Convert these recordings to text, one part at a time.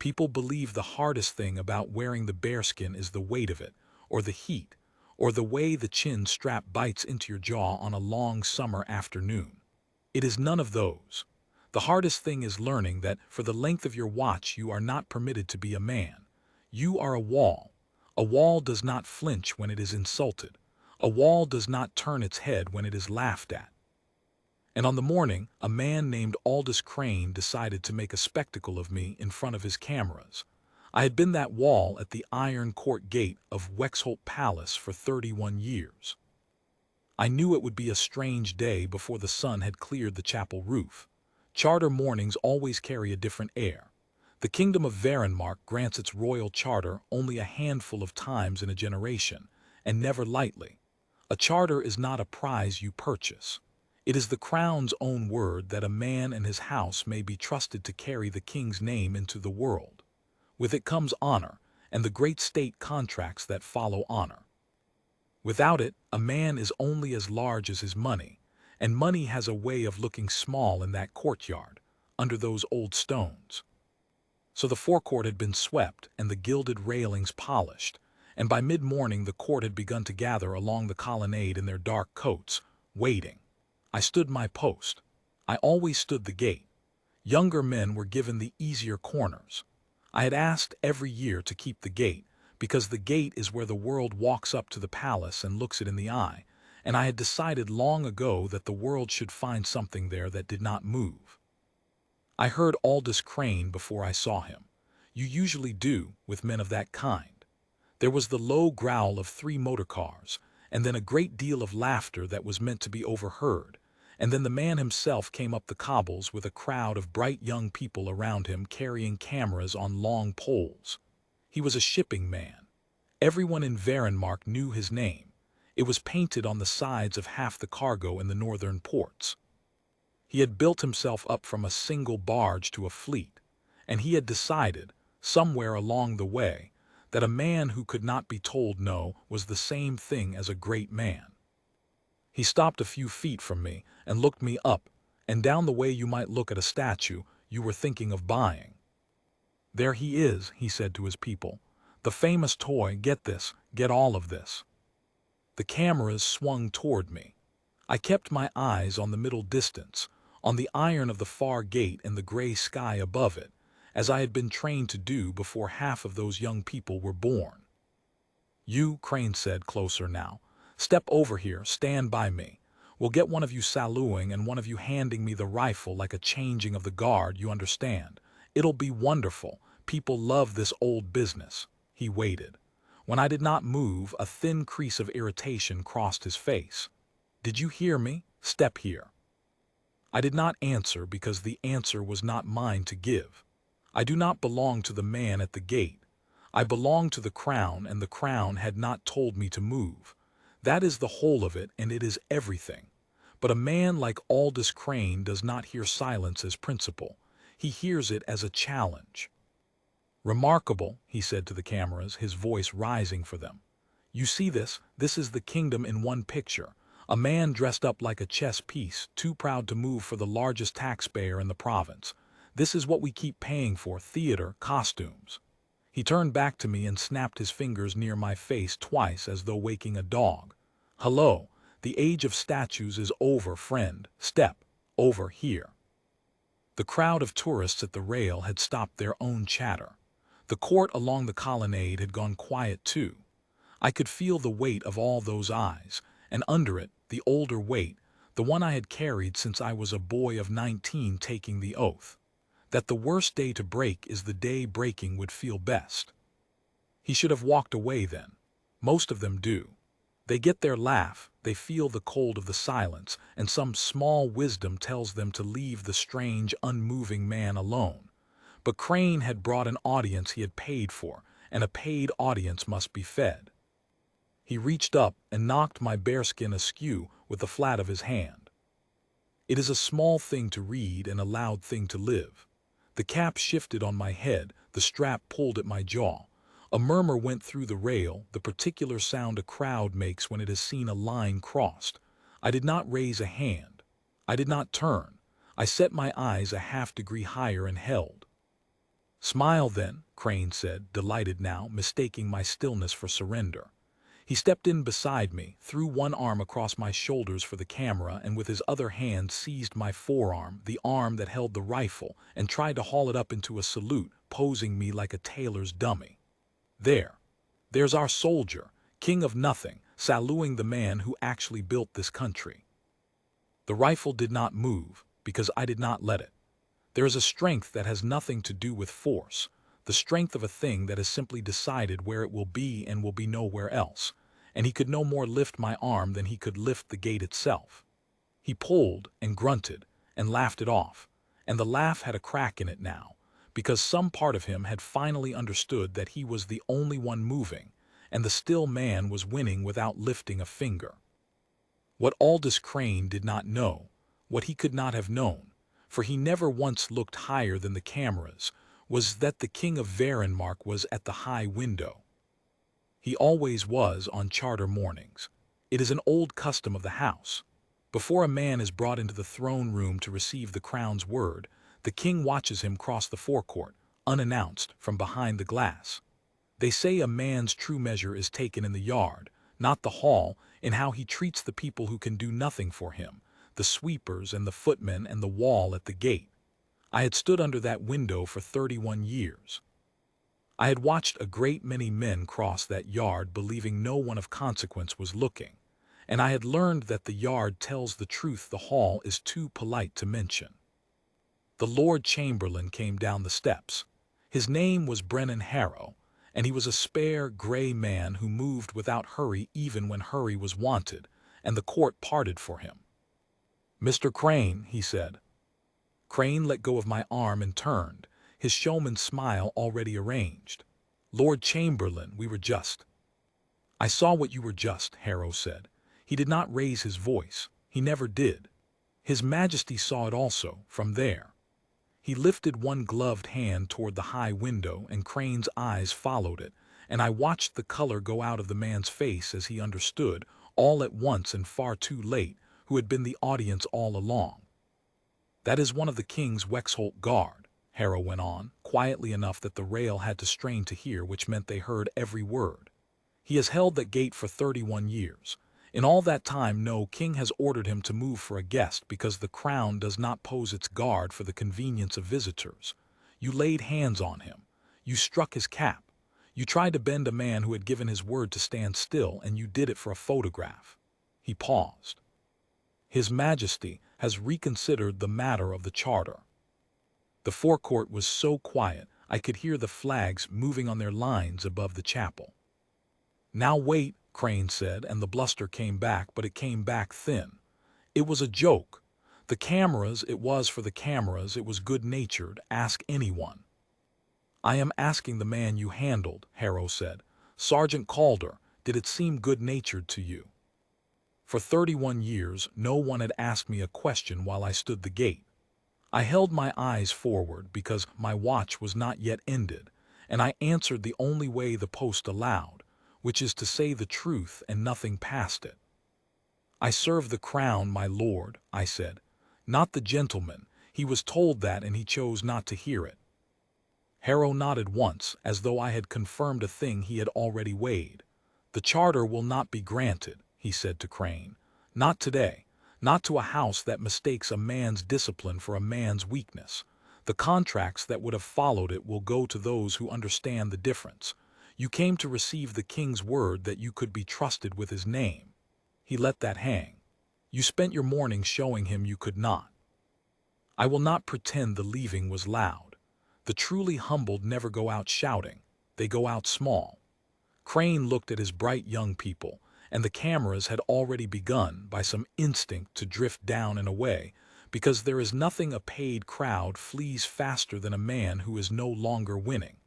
People believe the hardest thing about wearing the bearskin is the weight of it, or the heat, or the way the chin strap bites into your jaw on a long summer afternoon. It is none of those. The hardest thing is learning that for the length of your watch you are not permitted to be a man. You are a wall. A wall does not flinch when it is insulted. A wall does not turn its head when it is laughed at. And on the morning, a man named Aldous Crane decided to make a spectacle of me in front of his cameras. I had been that wall at the Iron Court Gate of Wexholt Palace for 31 years. I knew it would be a strange day before the sun had cleared the chapel roof. Charter mornings always carry a different air. The Kingdom of Varenmark grants its royal charter only a handful of times in a generation, and never lightly. A charter is not a prize you purchase. It is the crown's own word that a man and his house may be trusted to carry the king's name into the world. With it comes honor, and the great state contracts that follow honor. Without it, a man is only as large as his money, and money has a way of looking small in that courtyard, under those old stones. So the forecourt had been swept and the gilded railings polished, and by mid-morning the court had begun to gather along the colonnade in their dark coats, waiting. I stood my post. I always stood the gate. Younger men were given the easier corners. I had asked every year to keep the gate, because the gate is where the world walks up to the palace and looks it in the eye, and I had decided long ago that the world should find something there that did not move. I heard Aldous Crane before I saw him. You usually do with men of that kind. There was the low growl of 3 motor cars, and then a great deal of laughter that was meant to be overheard, and then the man himself came up the cobbles with a crowd of bright young people around him carrying cameras on long poles. He was a shipping man. Everyone in Varenmark knew his name. It was painted on the sides of half the cargo in the northern ports. He had built himself up from a single barge to a fleet, and he had decided, somewhere along the way, that a man who could not be told no was the same thing as a great man. He stopped a few feet from me and looked me up and down the way you might look at a statue you were thinking of buying. "There he is," he said to his people. "The famous toy, get this, get all of this." The cameras swung toward me. I kept my eyes on the middle distance, on the iron of the far gate and the gray sky above it, as I had been trained to do before half of those young people were born. "You," Crane said, closer now. "Step over here, stand by me. We'll get one of you saluting and one of you handing me the rifle like a changing of the guard, you understand. It'll be wonderful. People love this old business." He waited. When I did not move, a thin crease of irritation crossed his face. "Did you hear me? Step here." I did not answer because the answer was not mine to give. I do not belong to the man at the gate. I belong to the crown, and the crown had not told me to move. That is the whole of it, and it is everything. But a man like Aldous Crane does not hear silence as principle. He hears it as a challenge. "Remarkable," he said to the cameras, his voice rising for them. "You see this? This is the kingdom in one picture. A man dressed up like a chess piece, too proud to move for the largest taxpayer in the province. This is what we keep paying for, theater, costumes." He turned back to me and snapped his fingers near my face twice as though waking a dog. "Hello, the age of statues is over, friend. Step over here." The crowd of tourists at the rail had stopped their own chatter. The court along the colonnade had gone quiet too. I could feel the weight of all those eyes, and under it, the older weight, the one I had carried since I was a boy of 19 taking the oath, that the worst day to break is the day breaking would feel best. He should have walked away then. Most of them do. They get their laugh, they feel the cold of the silence, and some small wisdom tells them to leave the strange, unmoving man alone. But Crane had brought an audience he had paid for, and a paid audience must be fed. He reached up and knocked my bearskin askew with the flat of his hand. It is a small thing to read and a loud thing to live. The cap shifted on my head, the strap pulled at my jaw. A murmur went through the rail, the particular sound a crowd makes when it has seen a line crossed. I did not raise a hand. I did not turn. I set my eyes a half-degree higher and held. Smile then, Crane said, delighted now, mistaking my stillness for surrender. He stepped in beside me, threw one arm across my shoulders for the camera, and with his other hand seized my forearm, the arm that held the rifle, and tried to haul it up into a salute, posing me like a tailor's dummy. There's our soldier, king of nothing, saluting the man who actually built this country. The rifle did not move, because I did not let it. There is a strength that has nothing to do with force, the strength of a thing that has simply decided where it will be and will be nowhere else, and he could no more lift my arm than he could lift the gate itself. He pulled and grunted and laughed it off, and the laugh had a crack in it now, because some part of him had finally understood that he was the only one moving, and the still man was winning without lifting a finger. What Aldous Crane did not know, what he could not have known, for he never once looked higher than the cameras, was that the king of Varenmark was at the high window. He always was on charter mornings. It is an old custom of the house. Before a man is brought into the throne room to receive the crown's word, the king watches him cross the forecourt, unannounced, from behind the glass. They say a man's true measure is taken in the yard, not the hall, in how he treats the people who can do nothing for him, the sweepers and the footmen and the wall at the gate. I had stood under that window for 31 years. I had watched a great many men cross that yard believing no one of consequence was looking, and I had learned that the yard tells the truth the hall is too polite to mention. The Lord Chamberlain came down the steps. His name was Brennan Harrow, and he was a spare, gray man who moved without hurry even when hurry was wanted, and the court parted for him. "Mr. Crane," he said. Crane let go of my arm and turned, his showman's smile already arranged. "Lord Chamberlain, we were just—" "I saw what you were just," Harrow said. He did not raise his voice. He never did. His Majesty saw it also, from there. He lifted one gloved hand toward the high window, and Crane's eyes followed it, and I watched the color go out of the man's face as he understood, all at once and far too late, who had been the audience all along. "That is one of the king's Wexholt Guard," Harrow went on, quietly enough that the rail had to strain to hear, which meant they heard every word. "He has held that gate for 31 years. In all that time no king has ordered him to move for a guest, because the crown does not pose its guard for the convenience of visitors. You laid hands on him. You struck his cap. You tried to bend a man who had given his word to stand still, and you did it for a photograph." He paused. "His Majesty has reconsidered the matter of the charter." The forecourt was so quiet I could hear the flags moving on their lines above the chapel. "Now wait," Crane said, and the bluster came back, but it came back thin. "It was a joke. The cameras, it was for the cameras, it was good-natured, ask anyone." "I am asking the man you handled," Harrow said. "Sergeant Calder, did it seem good-natured to you?" For 31 years no one had asked me a question while I stood the gate. I held my eyes forward because my watch was not yet ended, and I answered the only way the post allowed, which is to say the truth and nothing past it. "I serve the crown, my lord," I said. "Not the gentleman. He was told that and he chose not to hear it." Harrow nodded once, as though I had confirmed a thing he had already weighed. "The charter will not be granted," he said to Crane. "Not today. Not to a house that mistakes a man's discipline for a man's weakness. The contracts that would have followed it will go to those who understand the difference. You came to receive the king's word that you could be trusted with his name. He let that hang. You spent your morning showing him you could not. I will not pretend the leaving was loud. The truly humbled never go out shouting. They go out small." Crane looked at his bright young people, and the cameras had already begun, by some instinct, to drift down and away, because there is nothing a paid crowd flees faster than a man who is no longer winning.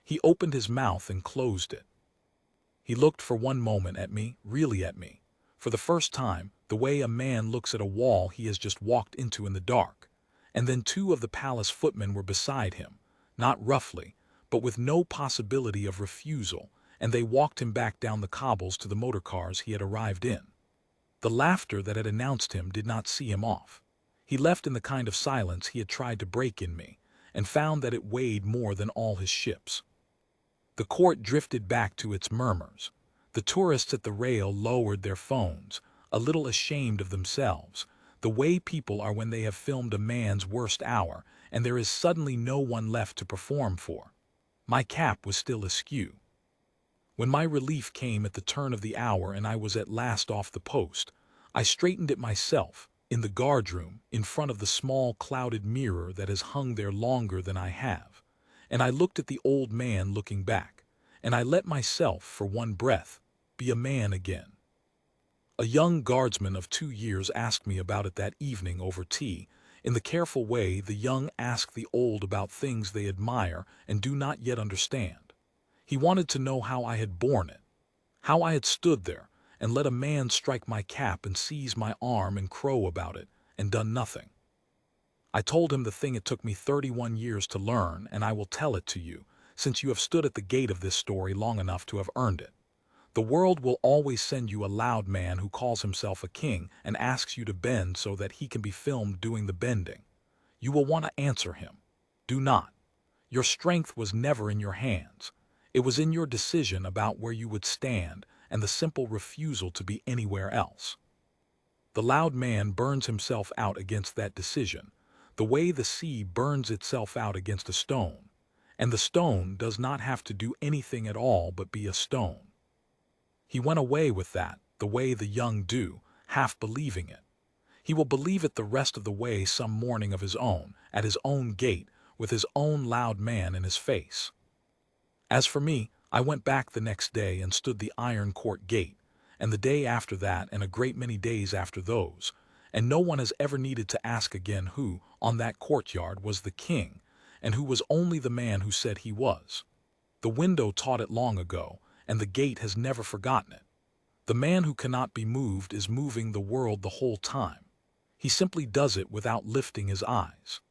He opened his mouth and closed it. He looked for one moment at me, really at me, for the first time, the way a man looks at a wall he has just walked into in the dark, and then 2 of the palace footmen were beside him, not roughly, but with no possibility of refusal, and they walked him back down the cobbles to the motor cars he had arrived in. The laughter that had announced him did not see him off. He left in the kind of silence he had tried to break in me, and found that it weighed more than all his ships. The court drifted back to its murmurs. The tourists at the rail lowered their phones, a little ashamed of themselves, the way people are when they have filmed a man's worst hour and there is suddenly no one left to perform for. My cap was still askew. When my relief came at the turn of the hour and I was at last off the post, I straightened it myself, in the guardroom, in front of the small clouded mirror that has hung there longer than I have, and I looked at the old man looking back, and I let myself, for one breath, be a man again. A young guardsman of 2 years asked me about it that evening over tea, in the careful way the young ask the old about things they admire and do not yet understand. He wanted to know how I had borne it, how I had stood there and let a man strike my cap and seize my arm and crow about it, and done nothing. I told him the thing it took me 31 years to learn, and I will tell it to you, since you have stood at the gate of this story long enough to have earned it. The world will always send you a loud man who calls himself a king and asks you to bend so that he can be filmed doing the bending. You will want to answer him. Do not. Your strength was never in your hands. It was in your decision about where you would stand and the simple refusal to be anywhere else. The loud man burns himself out against that decision, the way the sea burns itself out against a stone, and the stone does not have to do anything at all but be a stone. He went away with that, the way the young do, half believing it. He will believe it the rest of the way some morning of his own, at his own gate, with his own loud man in his face. As for me, I went back the next day and stood the Iron Court gate, and the day after that and a great many days after those, and no one has ever needed to ask again who, on that courtyard, was the king, and who was only the man who said he was. The window taught it long ago, and the gate has never forgotten it. The man who cannot be moved is moving the world the whole time. He simply does it without lifting his eyes.